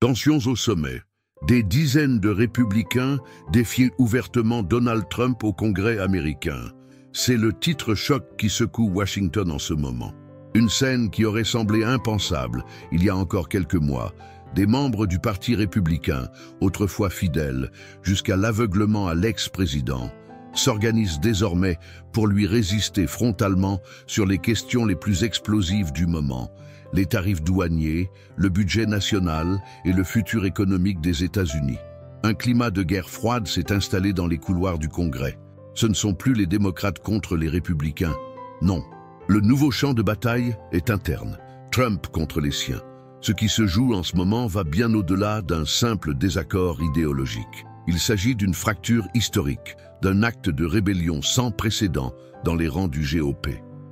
Tensions au sommet. Des dizaines de républicains défient ouvertement Donald Trump au Congrès américain. C'est le titre choc qui secoue Washington en ce moment. Une scène qui aurait semblé impensable il y a encore quelques mois. Des membres du Parti républicain, autrefois fidèles, jusqu'à l'aveuglement à l'ex-président, s'organisent désormais pour lui résister frontalement sur les questions les plus explosives du moment, les tarifs douaniers, le budget national et le futur économique des États-Unis. Un climat de guerre froide s'est installé dans les couloirs du Congrès. Ce ne sont plus les démocrates contre les républicains. Non, le nouveau champ de bataille est interne. Trump contre les siens. Ce qui se joue en ce moment va bien au-delà d'un simple désaccord idéologique. Il s'agit d'une fracture historique, d'un acte de rébellion sans précédent dans les rangs du GOP.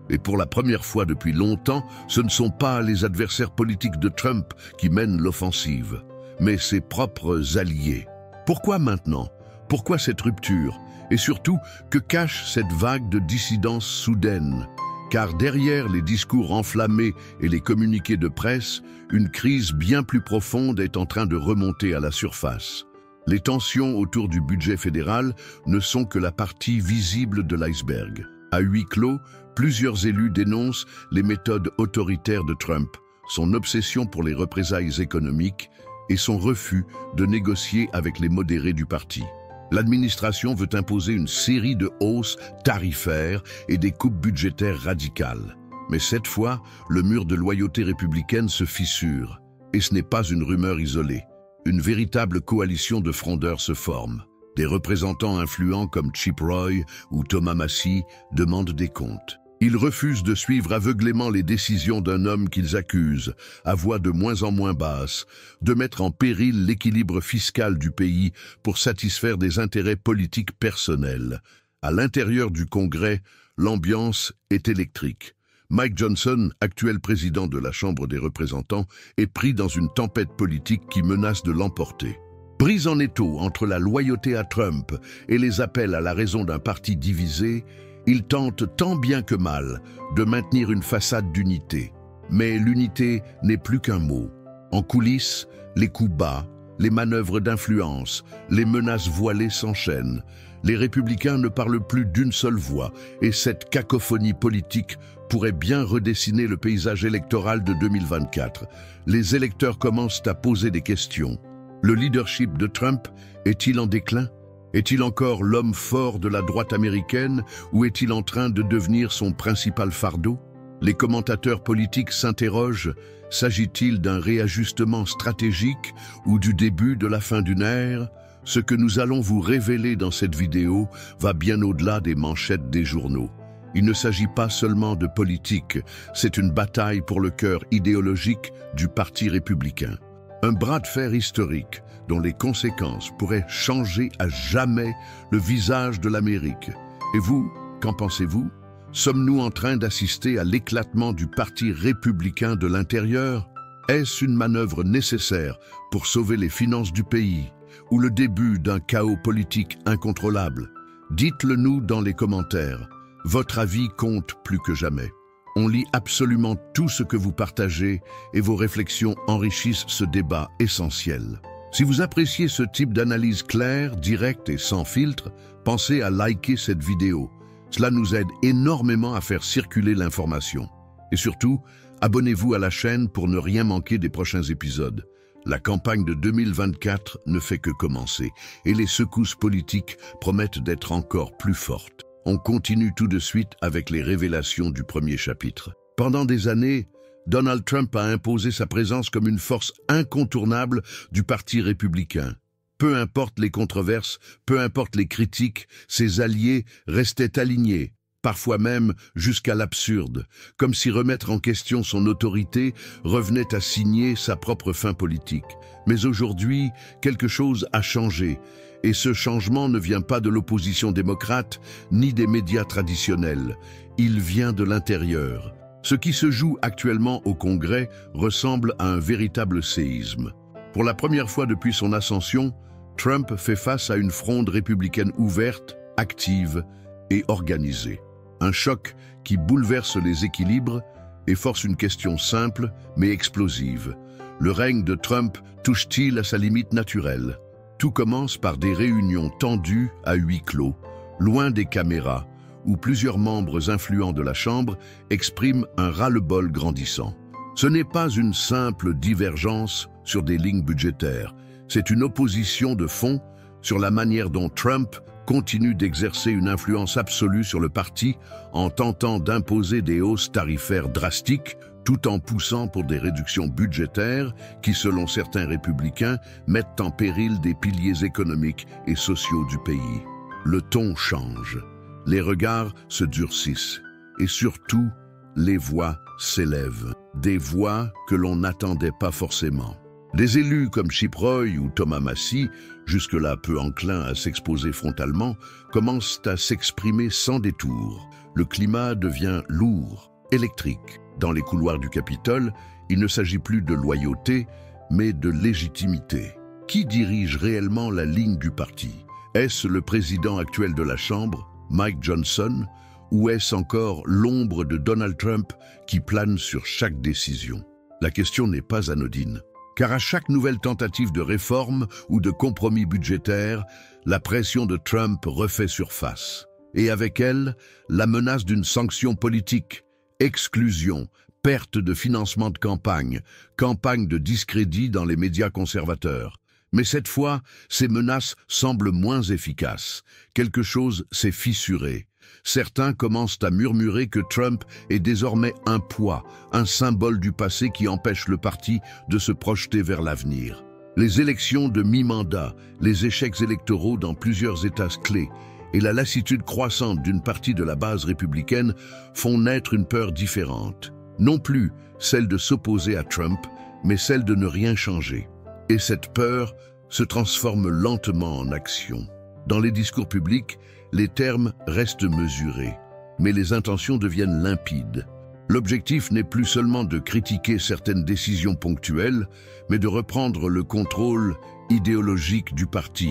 Et pour la première fois depuis longtemps, ce ne sont pas les adversaires politiques de Trump qui mènent l'offensive, mais ses propres alliés. Pourquoi maintenant? Pourquoi cette rupture? Et surtout, que cache cette vague de dissidence soudaine? Car derrière les discours enflammés et les communiqués de presse, une crise bien plus profonde est en train de remonter à la surface. Les tensions autour du budget fédéral ne sont que la partie visible de l'iceberg. À huis clos, plusieurs élus dénoncent les méthodes autoritaires de Trump, son obsession pour les représailles économiques et son refus de négocier avec les modérés du parti. L'administration veut imposer une série de hausses tarifaires et des coupes budgétaires radicales. Mais cette fois, le mur de loyauté républicaine se fissure. Et ce n'est pas une rumeur isolée. Une véritable coalition de frondeurs se forme. Des représentants influents comme Chip Roy ou Thomas Massie demandent des comptes. Ils refusent de suivre aveuglément les décisions d'un homme qu'ils accusent, à voix de moins en moins basse, de mettre en péril l'équilibre fiscal du pays pour satisfaire des intérêts politiques personnels. À l'intérieur du Congrès, l'ambiance est électrique. Mike Johnson, actuel président de la Chambre des représentants, est pris dans une tempête politique qui menace de l'emporter. Pris en étau entre la loyauté à Trump et les appels à la raison d'un parti divisé, il tente tant bien que mal de maintenir une façade d'unité. Mais l'unité n'est plus qu'un mot. En coulisses, les coups bas, les manœuvres d'influence, les menaces voilées s'enchaînent. Les républicains ne parlent plus d'une seule voix et cette cacophonie politique pourrait bien redessiner le paysage électoral de 2024. Les électeurs commencent à poser des questions. Le leadership de Trump est-il en déclin? Est-il encore l'homme fort de la droite américaine ou est-il en train de devenir son principal fardeau? Les commentateurs politiques s'interrogent, s'agit-il d'un réajustement stratégique ou du début de la fin d'une ère? Ce que nous allons vous révéler dans cette vidéo va bien au-delà des manchettes des journaux. Il ne s'agit pas seulement de politique, c'est une bataille pour le cœur idéologique du Parti républicain. Un bras de fer historique dont les conséquences pourraient changer à jamais le visage de l'Amérique. Et vous, qu'en pensez-vous? Sommes-nous en train d'assister à l'éclatement du Parti républicain de l'intérieur? Est-ce une manœuvre nécessaire pour sauver les finances du pays ou le début d'un chaos politique incontrôlable? Dites-le nous dans les commentaires. Votre avis compte plus que jamais. On lit absolument tout ce que vous partagez et vos réflexions enrichissent ce débat essentiel. Si vous appréciez ce type d'analyse claire, directe et sans filtre, pensez à liker cette vidéo. Cela nous aide énormément à faire circuler l'information. Et surtout, abonnez-vous à la chaîne pour ne rien manquer des prochains épisodes. La campagne de 2024 ne fait que commencer et les secousses politiques promettent d'être encore plus fortes. On continue tout de suite avec les révélations du premier chapitre. Pendant des années, Donald Trump a imposé sa présence comme une force incontournable du Parti républicain. Peu importe les controverses, peu importe les critiques, ses alliés restaient alignés, parfois même jusqu'à l'absurde, comme si remettre en question son autorité revenait à signer sa propre fin politique. Mais aujourd'hui, quelque chose a changé. Et ce changement ne vient pas de l'opposition démocrate, ni des médias traditionnels. Il vient de l'intérieur. Ce qui se joue actuellement au Congrès ressemble à un véritable séisme. Pour la première fois depuis son ascension, Trump fait face à une fronde républicaine ouverte, active et organisée. Un choc qui bouleverse les équilibres et force une question simple mais explosive. Le règne de Trump touche-t-il à sa limite naturelle? Tout commence par des réunions tendues à huis clos, loin des caméras, où plusieurs membres influents de la Chambre expriment un ras-le-bol grandissant. Ce n'est pas une simple divergence sur des lignes budgétaires, c'est une opposition de fond sur la manière dont Trump continue d'exercer une influence absolue sur le parti en tentant d'imposer des hausses tarifaires drastiques tout en poussant pour des réductions budgétaires qui, selon certains républicains, mettent en péril des piliers économiques et sociaux du pays. Le ton change, les regards se durcissent et surtout, les voix s'élèvent, des voix que l'on n'attendait pas forcément. Des élus comme Chip Roy ou Thomas Massie, jusque-là peu enclins à s'exposer frontalement, commencent à s'exprimer sans détour. Le climat devient lourd, électrique. Dans les couloirs du Capitole, il ne s'agit plus de loyauté, mais de légitimité. Qui dirige réellement la ligne du parti? Est-ce le président actuel de la Chambre, Mike Johnson, ou est-ce encore l'ombre de Donald Trump qui plane sur chaque décision? La question n'est pas anodine. Car à chaque nouvelle tentative de réforme ou de compromis budgétaire, la pression de Trump refait surface. Et avec elle, la menace d'une sanction politique, exclusion, perte de financement de campagne, campagne de discrédit dans les médias conservateurs. Mais cette fois, ces menaces semblent moins efficaces. Quelque chose s'est fissuré. Certains commencent à murmurer que Trump est désormais un poids, un symbole du passé qui empêche le parti de se projeter vers l'avenir. Les élections de mi-mandat, les échecs électoraux dans plusieurs États clés et la lassitude croissante d'une partie de la base républicaine font naître une peur différente. Non plus celle de s'opposer à Trump, mais celle de ne rien changer. Et cette peur se transforme lentement en action. Dans les discours publics, les termes restent mesurés, mais les intentions deviennent limpides. L'objectif n'est plus seulement de critiquer certaines décisions ponctuelles, mais de reprendre le contrôle idéologique du parti,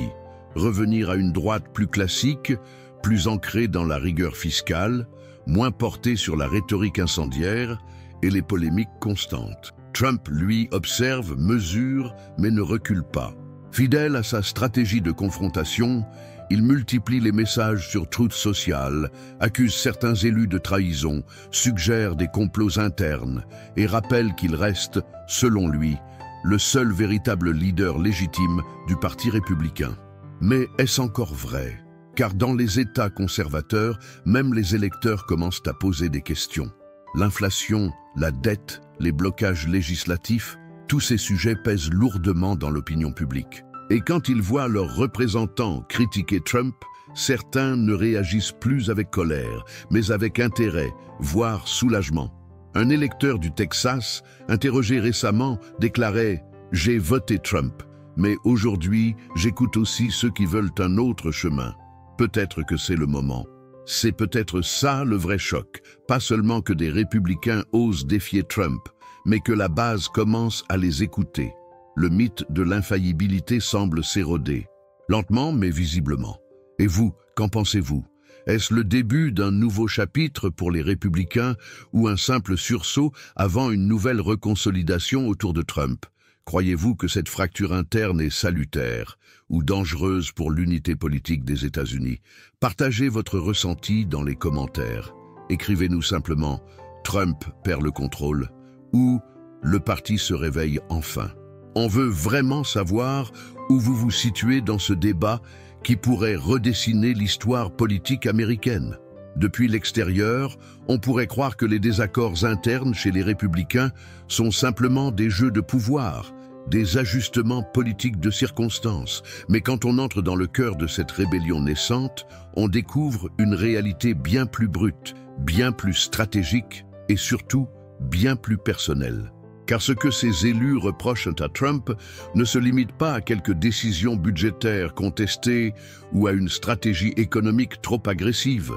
revenir à une droite plus classique, plus ancrée dans la rigueur fiscale, moins portée sur la rhétorique incendiaire et les polémiques constantes. Trump, lui, observe, mesure, mais ne recule pas. Fidèle à sa stratégie de confrontation, il multiplie les messages sur Truth Social, accuse certains élus de trahison, suggère des complots internes et rappelle qu'il reste, selon lui, le seul véritable leader légitime du Parti républicain. Mais est-ce encore vrai? Car dans les États conservateurs, même les électeurs commencent à poser des questions. L'inflation, la dette, les blocages législatifs, tous ces sujets pèsent lourdement dans l'opinion publique. Et quand ils voient leurs représentants critiquer Trump, certains ne réagissent plus avec colère, mais avec intérêt, voire soulagement. Un électeur du Texas, interrogé récemment, déclarait « J'ai voté Trump, mais aujourd'hui, j'écoute aussi ceux qui veulent un autre chemin. Peut-être que c'est le moment. » C'est peut-être ça le vrai choc, pas seulement que des républicains osent défier Trump, mais que la base commence à les écouter. Le mythe de l'infaillibilité semble s'éroder, lentement mais visiblement. Et vous, qu'en pensez-vous? Est-ce le début d'un nouveau chapitre pour les républicains ou un simple sursaut avant une nouvelle reconsolidation autour de Trump? Croyez-vous que cette fracture interne est salutaire ou dangereuse pour l'unité politique des États-Unis? Partagez votre ressenti dans les commentaires. Écrivez-nous simplement « Trump perd le contrôle » ou « Le parti se réveille enfin ». On veut vraiment savoir où vous vous situez dans ce débat qui pourrait redessiner l'histoire politique américaine. Depuis l'extérieur, on pourrait croire que les désaccords internes chez les républicains sont simplement des jeux de pouvoir, des ajustements politiques de circonstances. Mais quand on entre dans le cœur de cette rébellion naissante, on découvre une réalité bien plus brute, bien plus stratégique et surtout bien plus personnelle. Car ce que ces élus reprochent à Trump ne se limite pas à quelques décisions budgétaires contestées ou à une stratégie économique trop agressive.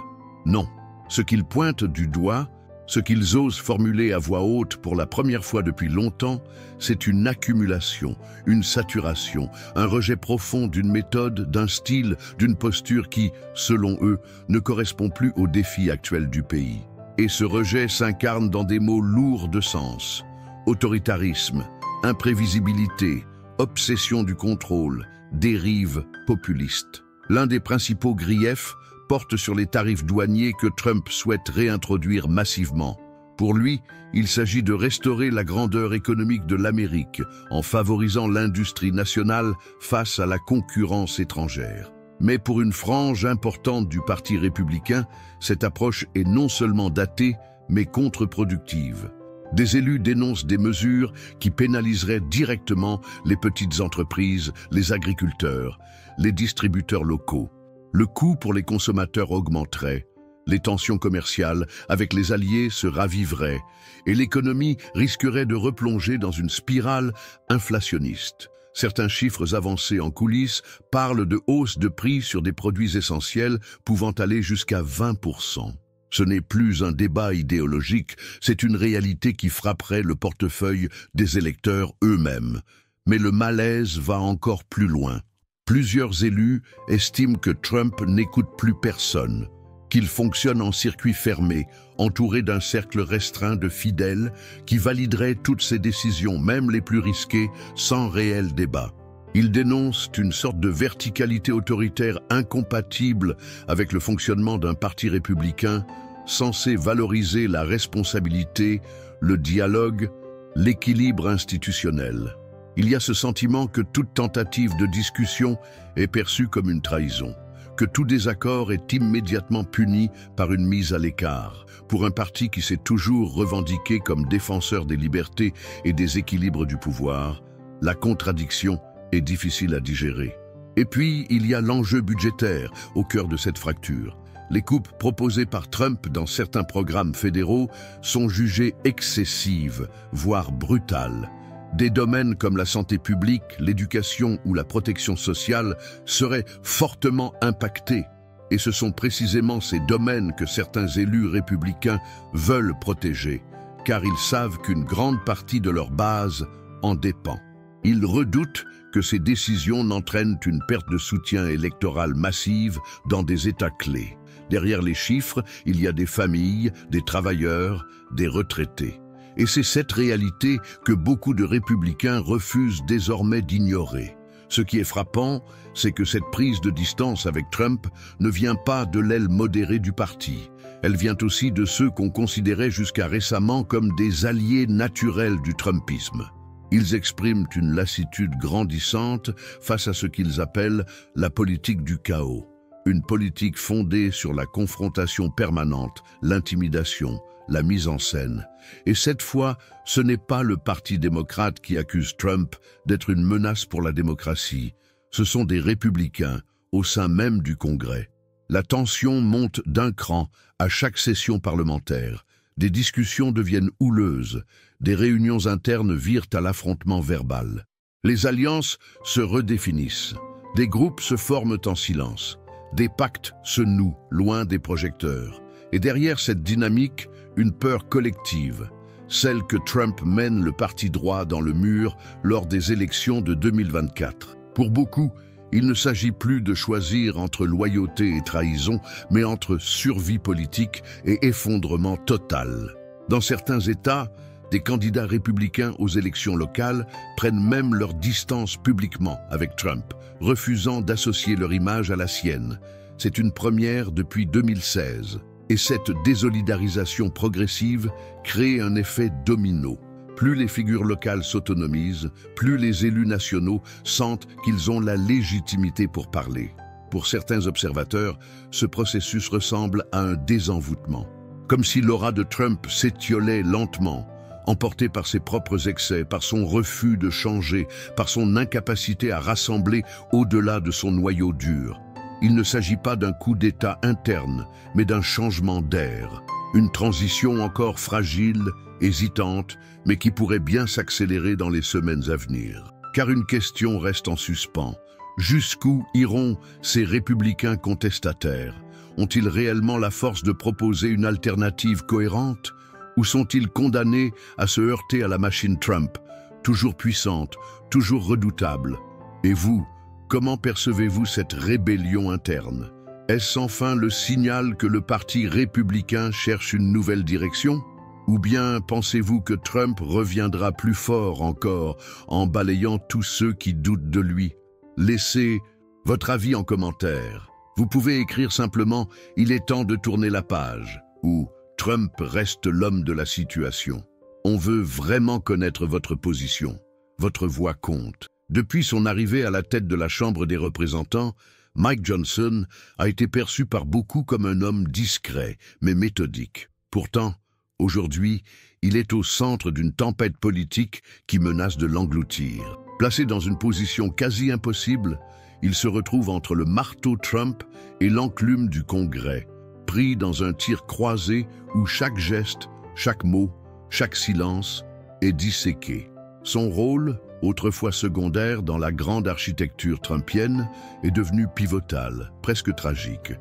Non, ce qu'ils pointent du doigt, ce qu'ils osent formuler à voix haute pour la première fois depuis longtemps, c'est une accumulation, une saturation, un rejet profond d'une méthode, d'un style, d'une posture qui, selon eux, ne correspond plus aux défis actuels du pays. Et ce rejet s'incarne dans des mots lourds de sens. Autoritarisme, imprévisibilité, obsession du contrôle, dérive populiste. L'un des principaux griefs porte sur les tarifs douaniers que Trump souhaite réintroduire massivement. Pour lui, il s'agit de restaurer la grandeur économique de l'Amérique en favorisant l'industrie nationale face à la concurrence étrangère. Mais pour une frange importante du Parti républicain, cette approche est non seulement datée, mais contre-productive. Des élus dénoncent des mesures qui pénaliseraient directement les petites entreprises, les agriculteurs, les distributeurs locaux. Le coût pour les consommateurs augmenterait, les tensions commerciales avec les alliés se raviveraient et l'économie risquerait de replonger dans une spirale inflationniste. Certains chiffres avancés en coulisses parlent de hausses de prix sur des produits essentiels pouvant aller jusqu'à 20%. Ce n'est plus un débat idéologique, c'est une réalité qui frapperait le portefeuille des électeurs eux-mêmes. Mais le malaise va encore plus loin. Plusieurs élus estiment que Trump n'écoute plus personne, qu'il fonctionne en circuit fermé, entouré d'un cercle restreint de fidèles qui valideraient toutes ses décisions, même les plus risquées, sans réel débat. Ils dénoncent une sorte de verticalité autoritaire incompatible avec le fonctionnement d'un parti républicain censé valoriser la responsabilité, le dialogue, l'équilibre institutionnel. Il y a ce sentiment que toute tentative de discussion est perçue comme une trahison, que tout désaccord est immédiatement puni par une mise à l'écart. Pour un parti qui s'est toujours revendiqué comme défenseur des libertés et des équilibres du pouvoir, la contradiction est difficile à digérer. Et puis, il y a l'enjeu budgétaire au cœur de cette fracture. Les coupes proposées par Trump dans certains programmes fédéraux sont jugées excessives, voire brutales. Des domaines comme la santé publique, l'éducation ou la protection sociale seraient fortement impactés. Et ce sont précisément ces domaines que certains élus républicains veulent protéger, car ils savent qu'une grande partie de leur base en dépend. Ils redoutent que ces décisions n'entraînent une perte de soutien électoral massive dans des États clés. Derrière les chiffres, il y a des familles, des travailleurs, des retraités. Et c'est cette réalité que beaucoup de républicains refusent désormais d'ignorer. Ce qui est frappant, c'est que cette prise de distance avec Trump ne vient pas de l'aile modérée du parti. Elle vient aussi de ceux qu'on considérait jusqu'à récemment comme des alliés naturels du Trumpisme. Ils expriment une lassitude grandissante face à ce qu'ils appellent la politique du chaos. Une politique fondée sur la confrontation permanente, l'intimidation, la mise en scène. Et cette fois, ce n'est pas le Parti démocrate qui accuse Trump d'être une menace pour la démocratie. Ce sont des républicains au sein même du Congrès. La tension monte d'un cran à chaque session parlementaire. Des discussions deviennent houleuses. Des réunions internes virent à l'affrontement verbal. Les alliances se redéfinissent. Des groupes se forment en silence. Des pactes se nouent, loin des projecteurs. Et derrière cette dynamique, une peur collective, celle que Trump mène le parti droit dans le mur lors des élections de 2024. Pour beaucoup, il ne s'agit plus de choisir entre loyauté et trahison, mais entre survie politique et effondrement total. Dans certains États, des candidats républicains aux élections locales prennent même leur distance publiquement avec Trump, refusant d'associer leur image à la sienne. C'est une première depuis 2016. Et cette désolidarisation progressive crée un effet domino. Plus les figures locales s'autonomisent, plus les élus nationaux sentent qu'ils ont la légitimité pour parler. Pour certains observateurs, ce processus ressemble à un désenvoûtement. Comme si l'aura de Trump s'étiolait lentement, emporté par ses propres excès, par son refus de changer, par son incapacité à rassembler au-delà de son noyau dur. Il ne s'agit pas d'un coup d'État interne, mais d'un changement d'air. Une transition encore fragile, hésitante, mais qui pourrait bien s'accélérer dans les semaines à venir. Car une question reste en suspens. Jusqu'où iront ces républicains contestataires? Ont-ils réellement la force de proposer une alternative cohérente? Ou sont-ils condamnés à se heurter à la machine Trump, toujours puissante, toujours redoutable? Et vous, comment percevez-vous cette rébellion interne? Est-ce enfin le signal que le Parti républicain cherche une nouvelle direction? Ou bien pensez-vous que Trump reviendra plus fort encore en balayant tous ceux qui doutent de lui? Laissez votre avis en commentaire. Vous pouvez écrire simplement « Il est temps de tourner la page » ou « Trump reste l'homme de la situation ». On veut vraiment connaître votre position. Votre voix compte. Depuis son arrivée à la tête de la Chambre des représentants, Mike Johnson a été perçu par beaucoup comme un homme discret, mais méthodique. Pourtant, aujourd'hui, il est au centre d'une tempête politique qui menace de l'engloutir. Placé dans une position quasi impossible, il se retrouve entre le marteau Trump et l'enclume du Congrès, pris dans un tir croisé où chaque geste, chaque mot, chaque silence est disséqué. Son rôle, autrefois secondaire dans la grande architecture trumpienne, est devenu pivotal, presque tragique,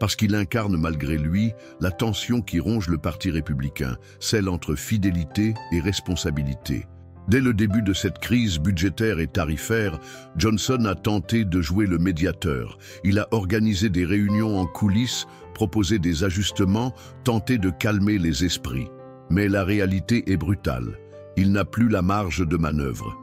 parce qu'il incarne malgré lui la tension qui ronge le Parti républicain, celle entre fidélité et responsabilité. Dès le début de cette crise budgétaire et tarifaire, Johnson a tenté de jouer le médiateur. Il a organisé des réunions en coulisses, proposé des ajustements, tenté de calmer les esprits. Mais la réalité est brutale. Il n'a plus la marge de manœuvre.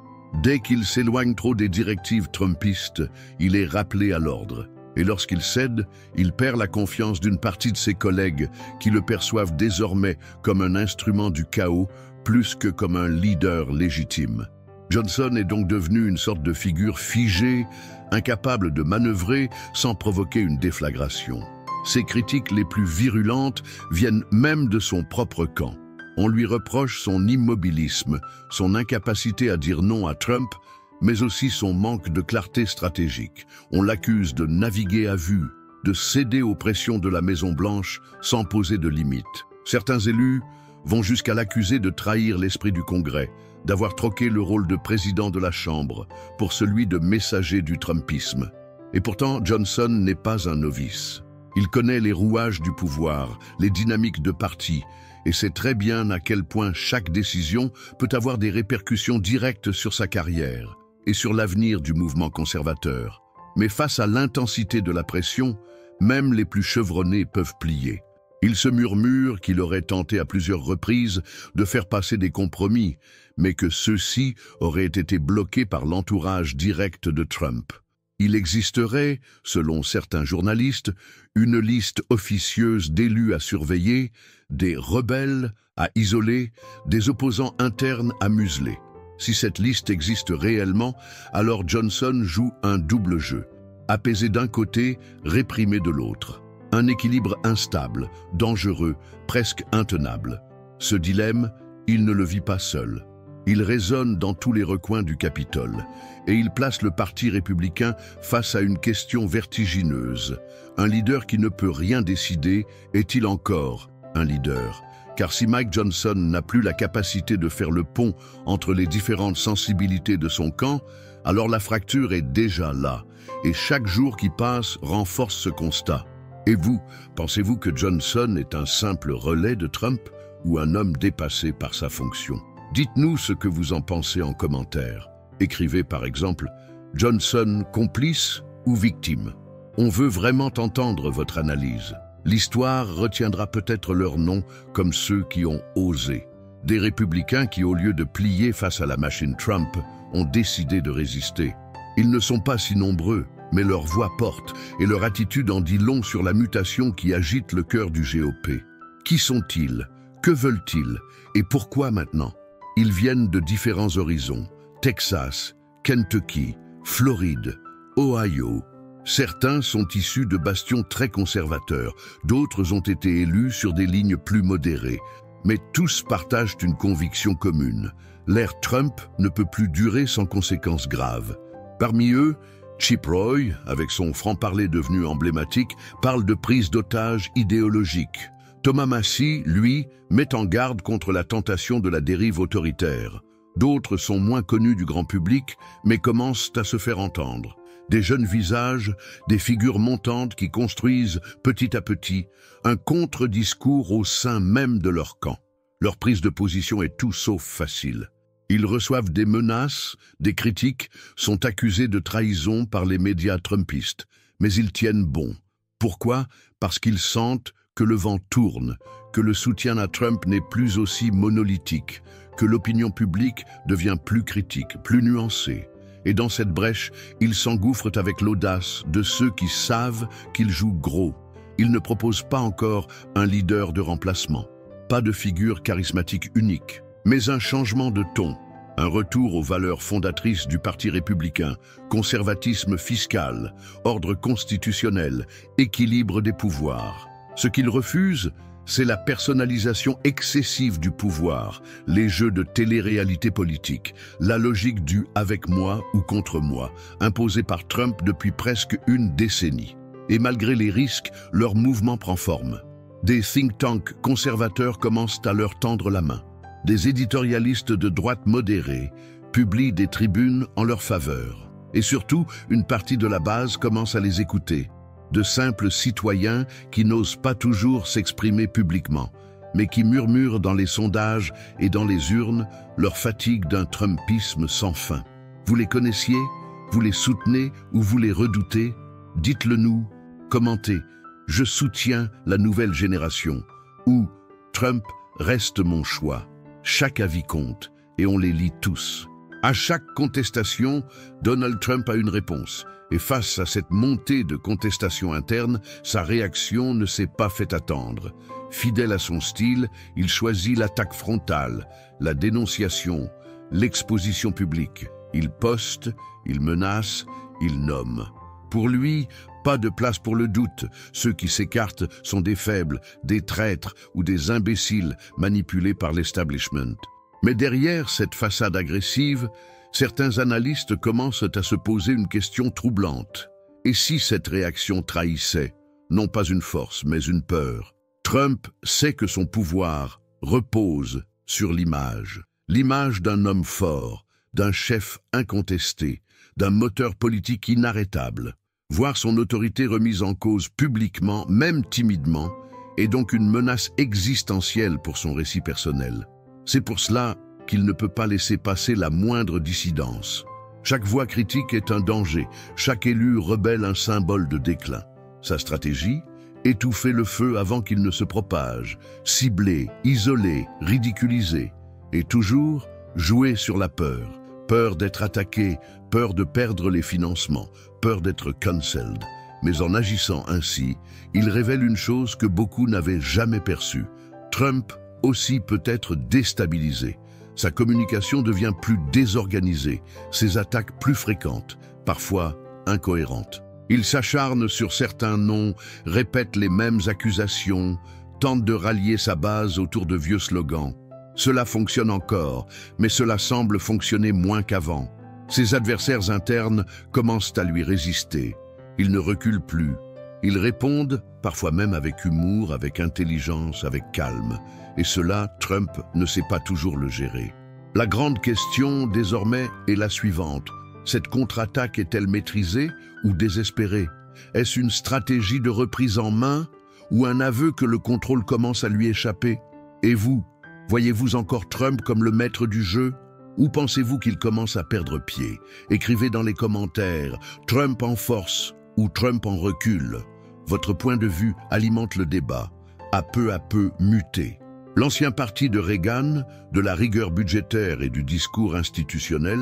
Dès qu'il s'éloigne trop des directives trumpistes, il est rappelé à l'ordre. Et lorsqu'il cède, il perd la confiance d'une partie de ses collègues qui le perçoivent désormais comme un instrument du chaos plus que comme un leader légitime. Johnson est donc devenu une sorte de figure figée, incapable de manœuvrer sans provoquer une déflagration. Ses critiques les plus virulentes viennent même de son propre camp. On lui reproche son immobilisme, son incapacité à dire non à Trump, mais aussi son manque de clarté stratégique. On l'accuse de naviguer à vue, de céder aux pressions de la Maison-Blanche sans poser de limites. Certains élus vont jusqu'à l'accuser de trahir l'esprit du Congrès, d'avoir troqué le rôle de président de la Chambre pour celui de messager du Trumpisme. Et pourtant, Johnson n'est pas un novice. Il connaît les rouages du pouvoir, les dynamiques de parti, et sait très bien à quel point chaque décision peut avoir des répercussions directes sur sa carrière et sur l'avenir du mouvement conservateur. Mais face à l'intensité de la pression, même les plus chevronnés peuvent plier. Il se murmure qu'il aurait tenté à plusieurs reprises de faire passer des compromis, mais que ceux-ci auraient été bloqués par l'entourage direct de Trump. Il existerait, selon certains journalistes, une liste officieuse d'élus à surveiller, des rebelles à isoler, des opposants internes à museler. Si cette liste existe réellement, alors Johnson joue un double jeu, apaisé d'un côté, réprimé de l'autre. Un équilibre instable, dangereux, presque intenable. Ce dilemme, il ne le vit pas seul. Il résonne dans tous les recoins du Capitole et il place le Parti républicain face à une question vertigineuse. Un leader qui ne peut rien décider, est-il encore un leader? Car si Mike Johnson n'a plus la capacité de faire le pont entre les différentes sensibilités de son camp, alors la fracture est déjà là et chaque jour qui passe renforce ce constat. Et vous, pensez-vous que Johnson est un simple relais de Trump ou un homme dépassé par sa fonction? Dites-nous ce que vous en pensez en commentaire. Écrivez par exemple « Johnson complice ou victime ?» On veut vraiment entendre votre analyse. L'histoire retiendra peut-être leur nom comme ceux qui ont osé. Des républicains qui, au lieu de plier face à la machine Trump, ont décidé de résister. Ils ne sont pas si nombreux, mais leur voix porte et leur attitude en dit long sur la mutation qui agite le cœur du GOP. Qui sont-ils? Que veulent-ils? Et pourquoi maintenant? Ils viennent de différents horizons, Texas, Kentucky, Floride, Ohio. Certains sont issus de bastions très conservateurs, d'autres ont été élus sur des lignes plus modérées. Mais tous partagent une conviction commune. L'ère Trump ne peut plus durer sans conséquences graves. Parmi eux, Chip Roy, avec son franc-parler devenu emblématique, parle de prise d'otage idéologique. Thomas Massie, lui, met en garde contre la tentation de la dérive autoritaire. D'autres sont moins connus du grand public, mais commencent à se faire entendre. Des jeunes visages, des figures montantes qui construisent, petit à petit, un contre-discours au sein même de leur camp. Leur prise de position est tout sauf facile. Ils reçoivent des menaces, des critiques, sont accusés de trahison par les médias trumpistes, mais ils tiennent bon. Pourquoi? Parce qu'ils sentent que le vent tourne, que le soutien à Trump n'est plus aussi monolithique, que l'opinion publique devient plus critique, plus nuancée. Et dans cette brèche, ils s'engouffrent avec l'audace de ceux qui savent qu'ils jouent gros. Ils ne proposent pas encore un leader de remplacement, pas de figure charismatique unique, mais un changement de ton, un retour aux valeurs fondatrices du Parti républicain, conservatisme fiscal, ordre constitutionnel, équilibre des pouvoirs. Ce qu'ils refusent, c'est la personnalisation excessive du pouvoir, les jeux de télé-réalité politique, la logique du « avec moi ou contre moi » imposée par Trump depuis presque une décennie. Et malgré les risques, leur mouvement prend forme. Des think tanks conservateurs commencent à leur tendre la main. Des éditorialistes de droite modérée publient des tribunes en leur faveur. Et surtout, une partie de la base commence à les écouter. De simples citoyens qui n'osent pas toujours s'exprimer publiquement, mais qui murmurent dans les sondages et dans les urnes leur fatigue d'un Trumpisme sans fin. Vous les connaissiez? Vous les soutenez ou vous les redoutez? Dites-le nous, commentez. Je soutiens la nouvelle génération. Ou Trump reste mon choix. Chaque avis compte et on les lit tous. À chaque contestation, Donald Trump a une réponse. Et face à cette montée de contestation interne, sa réaction ne s'est pas fait attendre. Fidèle à son style, il choisit l'attaque frontale, la dénonciation, l'exposition publique. Il poste, il menace, il nomme. Pour lui, pas de place pour le doute. Ceux qui s'écartent sont des faibles, des traîtres ou des imbéciles manipulés par l'establishment. Mais derrière cette façade agressive, certains analystes commencent à se poser une question troublante. Et si cette réaction trahissait, non pas une force, mais une peur? Trump sait que son pouvoir repose sur l'image. L'image d'un homme fort, d'un chef incontesté, d'un moteur politique inarrêtable. Voir son autorité remise en cause publiquement, même timidement, est donc une menace existentielle pour son récit personnel. C'est pour cela qu'il ne peut pas laisser passer la moindre dissidence. Chaque voix critique est un danger, chaque élu rebelle un symbole de déclin. Sa stratégie? Étouffer le feu avant qu'il ne se propage, cibler, isoler, ridiculiser, et toujours jouer sur la peur. Peur d'être attaqué, peur de perdre les financements, peur d'être cancelled. Mais en agissant ainsi, il révèle une chose que beaucoup n'avaient jamais perçue. Trump aussi peut être déstabilisé. Sa communication devient plus désorganisée, ses attaques plus fréquentes, parfois incohérentes. Il s'acharne sur certains noms, répète les mêmes accusations, tente de rallier sa base autour de vieux slogans. Cela fonctionne encore, mais cela semble fonctionner moins qu'avant. Ses adversaires internes commencent à lui résister. Ils ne reculent plus. Ils répondent, parfois même avec humour, avec intelligence, avec calme. Et cela, Trump ne sait pas toujours le gérer. La grande question, désormais, est la suivante. Cette contre-attaque est-elle maîtrisée ou désespérée? Est-ce une stratégie de reprise en main ou un aveu que le contrôle commence à lui échapper? Et vous, voyez-vous encore Trump comme le maître du jeu? Ou pensez-vous qu'il commence à perdre pied? Écrivez dans les commentaires « Trump en force » ou « Trump en recul ». Votre point de vue alimente le débat, à peu muté. L'ancien parti de Reagan, de la rigueur budgétaire et du discours institutionnel,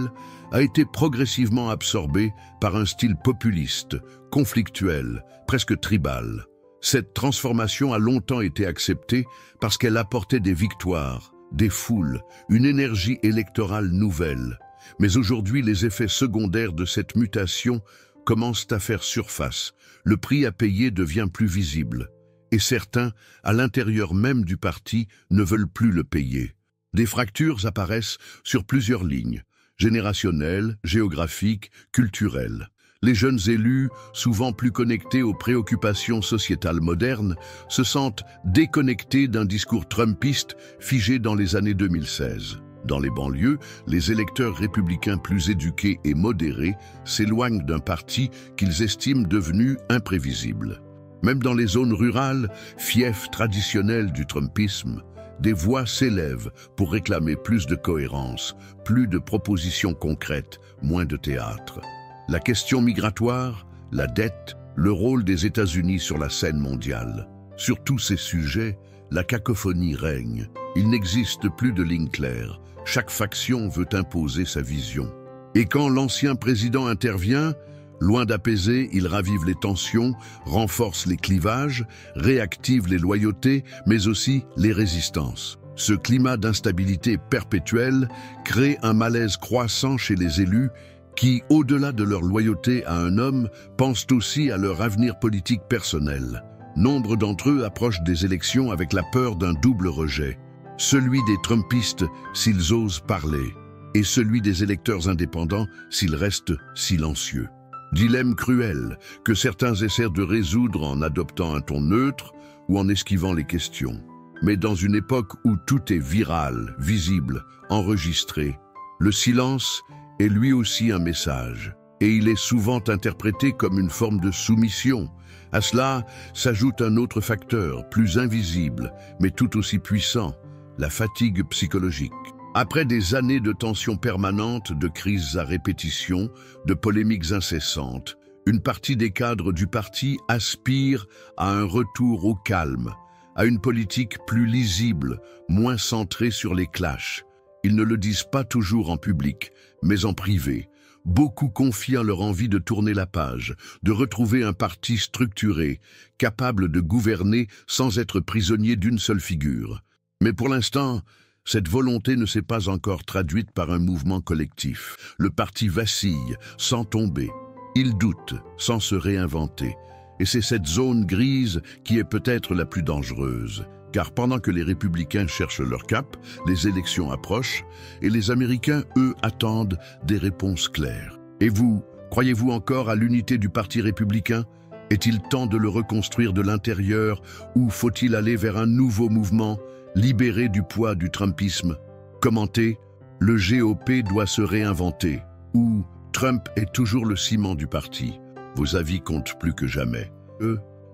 a été progressivement absorbé par un style populiste, conflictuel, presque tribal. Cette transformation a longtemps été acceptée parce qu'elle apportait des victoires, des foules, une énergie électorale nouvelle. Mais aujourd'hui, les effets secondaires de cette mutation commencent à faire surface. Le prix à payer devient plus visible. Et certains, à l'intérieur même du parti, ne veulent plus le payer. Des fractures apparaissent sur plusieurs lignes, générationnelles, géographiques, culturelles. Les jeunes élus, souvent plus connectés aux préoccupations sociétales modernes, se sentent déconnectés d'un discours trumpiste figé dans les années 2016. Dans les banlieues, les électeurs républicains plus éduqués et modérés s'éloignent d'un parti qu'ils estiment devenu imprévisible. Même dans les zones rurales, fiefs traditionnels du trumpisme, des voix s'élèvent pour réclamer plus de cohérence, plus de propositions concrètes, moins de théâtre. La question migratoire, la dette, le rôle des États-Unis sur la scène mondiale. Sur tous ces sujets, la cacophonie règne. Il n'existe plus de ligne claire. Chaque faction veut imposer sa vision. Et quand l'ancien président intervient, loin d'apaiser, il ravive les tensions, renforce les clivages, réactive les loyautés, mais aussi les résistances. Ce climat d'instabilité perpétuelle crée un malaise croissant chez les élus qui, au-delà de leur loyauté à un homme, pensent aussi à leur avenir politique personnel. Nombre d'entre eux approchent des élections avec la peur d'un double rejet. Celui des Trumpistes s'ils osent parler, et celui des électeurs indépendants s'ils restent silencieux. Dilemme cruel que certains essaient de résoudre en adoptant un ton neutre ou en esquivant les questions. Mais dans une époque où tout est viral, visible, enregistré, le silence est lui aussi un message, et il est souvent interprété comme une forme de soumission. À cela s'ajoute un autre facteur, plus invisible, mais tout aussi puissant, la fatigue psychologique. Après des années de tensions permanentes, de crises à répétition, de polémiques incessantes, une partie des cadres du parti aspire à un retour au calme, à une politique plus lisible, moins centrée sur les clashs. Ils ne le disent pas toujours en public, mais en privé. Beaucoup confient leur envie de tourner la page, de retrouver un parti structuré, capable de gouverner sans être prisonnier d'une seule figure. Mais pour l'instant, cette volonté ne s'est pas encore traduite par un mouvement collectif. Le parti vacille, sans tomber. Il doute, sans se réinventer. Et c'est cette zone grise qui est peut-être la plus dangereuse. Car pendant que les républicains cherchent leur cap, les élections approchent, et les Américains, eux, attendent des réponses claires. Et vous, croyez-vous encore à l'unité du Parti républicain? Est-il temps de le reconstruire de l'intérieur, ou faut-il aller vers un nouveau mouvement, libéré du poids du Trumpisme? Commentez, le GOP doit se réinventer, ou Trump est toujours le ciment du parti. Vos avis comptent plus que jamais.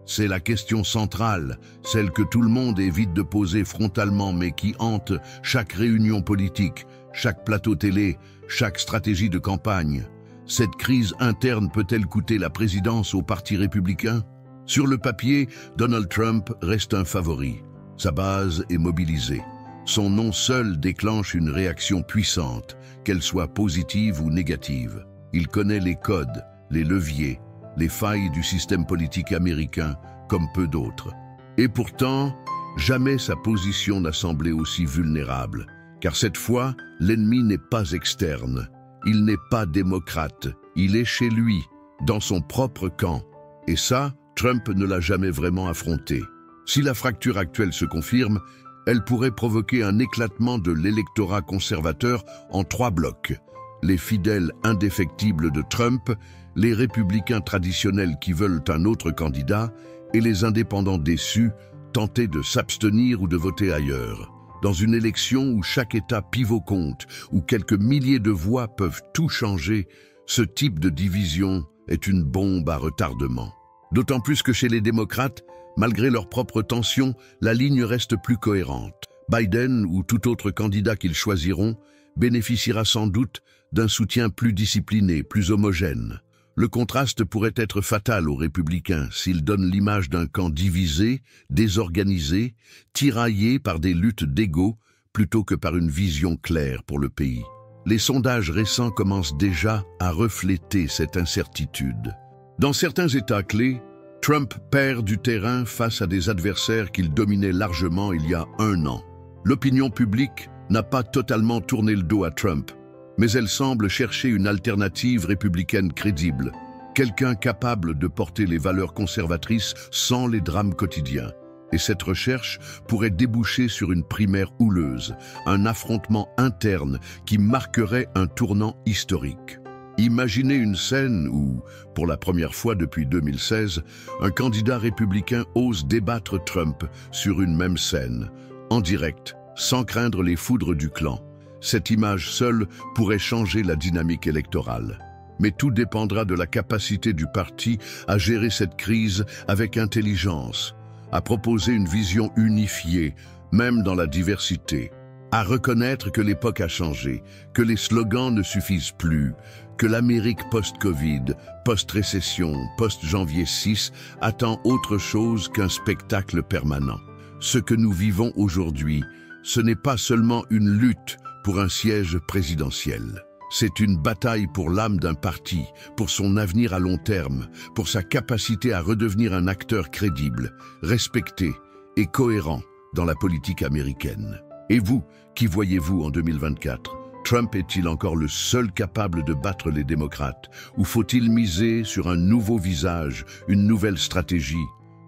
C'est la question centrale, celle que tout le monde évite de poser frontalement mais qui hante chaque réunion politique, chaque plateau télé, chaque stratégie de campagne. Cette crise interne peut-elle coûter la présidence au Parti républicain? Sur le papier, Donald Trump reste un favori. Sa base est mobilisée. Son nom seul déclenche une réaction puissante, qu'elle soit positive ou négative. Il connaît les codes, les leviers, les failles du système politique américain, comme peu d'autres. Et pourtant, jamais sa position n'a semblé aussi vulnérable, car cette fois, l'ennemi n'est pas externe. Il n'est pas démocrate, il est chez lui, dans son propre camp. Et ça, Trump ne l'a jamais vraiment affronté. Si la fracture actuelle se confirme, elle pourrait provoquer un éclatement de l'électorat conservateur en 3 blocs. Les fidèles indéfectibles de Trump, les républicains traditionnels qui veulent un autre candidat et les indépendants déçus, tentés de s'abstenir ou de voter ailleurs. Dans une élection où chaque État pivot compte, où quelques milliers de voix peuvent tout changer, ce type de division est une bombe à retardement. D'autant plus que chez les démocrates, malgré leurs propres tensions, la ligne reste plus cohérente. Biden ou tout autre candidat qu'ils choisiront bénéficiera sans doute d'un soutien plus discipliné, plus homogène. Le contraste pourrait être fatal aux républicains s'ils donnent l'image d'un camp divisé, désorganisé, tiraillé par des luttes d'ego plutôt que par une vision claire pour le pays. Les sondages récents commencent déjà à refléter cette incertitude. Dans certains États clés, Trump perd du terrain face à des adversaires qu'il dominait largement il y a 1 an. L'opinion publique n'a pas totalement tourné le dos à Trump, mais elle semble chercher une alternative républicaine crédible, quelqu'un capable de porter les valeurs conservatrices sans les drames quotidiens. Et cette recherche pourrait déboucher sur une primaire houleuse, un affrontement interne qui marquerait un tournant historique. Imaginez une scène où, pour la première fois depuis 2016, un candidat républicain ose débattre Trump sur une même scène, en direct, sans craindre les foudres du clan. Cette image seule pourrait changer la dynamique électorale. Mais tout dépendra de la capacité du parti à gérer cette crise avec intelligence, à proposer une vision unifiée, même dans la diversité, à reconnaître que l'époque a changé, que les slogans ne suffisent plus, que l'Amérique post-Covid, post-récession, post-janvier 6 attend autre chose qu'un spectacle permanent. Ce que nous vivons aujourd'hui, ce n'est pas seulement une lutte pour un siège présidentiel. C'est une bataille pour l'âme d'un parti, pour son avenir à long terme, pour sa capacité à redevenir un acteur crédible, respecté et cohérent dans la politique américaine. Et vous, qui voyez-vous en 2024 ? Trump est-il encore le seul capable de battre les démocrates? Ou faut-il miser sur un nouveau visage, une nouvelle stratégie?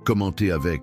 Commentez avec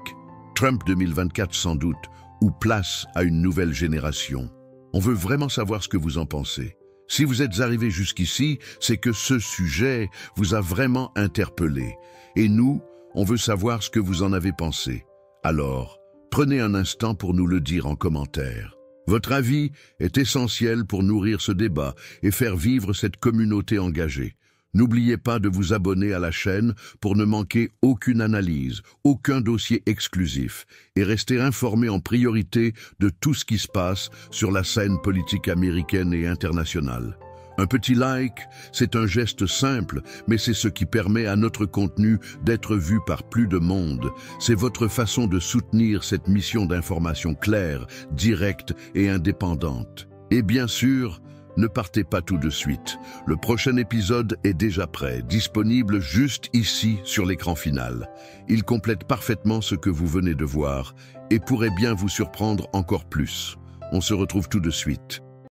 Trump 2024 sans doute, ou place à une nouvelle génération. On veut vraiment savoir ce que vous en pensez. Si vous êtes arrivé jusqu'ici, c'est que ce sujet vous a vraiment interpellé. Et nous, on veut savoir ce que vous en avez pensé. Alors, prenez un instant pour nous le dire en commentaire. Votre avis est essentiel pour nourrir ce débat et faire vivre cette communauté engagée. N'oubliez pas de vous abonner à la chaîne pour ne manquer aucune analyse, aucun dossier exclusif et rester informé en priorité de tout ce qui se passe sur la scène politique américaine et internationale. Un petit like, c'est un geste simple, mais c'est ce qui permet à notre contenu d'être vu par plus de monde. C'est votre façon de soutenir cette mission d'information claire, directe et indépendante. Et bien sûr, ne partez pas tout de suite. Le prochain épisode est déjà prêt, disponible juste ici sur l'écran final. Il complète parfaitement ce que vous venez de voir et pourrait bien vous surprendre encore plus. On se retrouve tout de suite.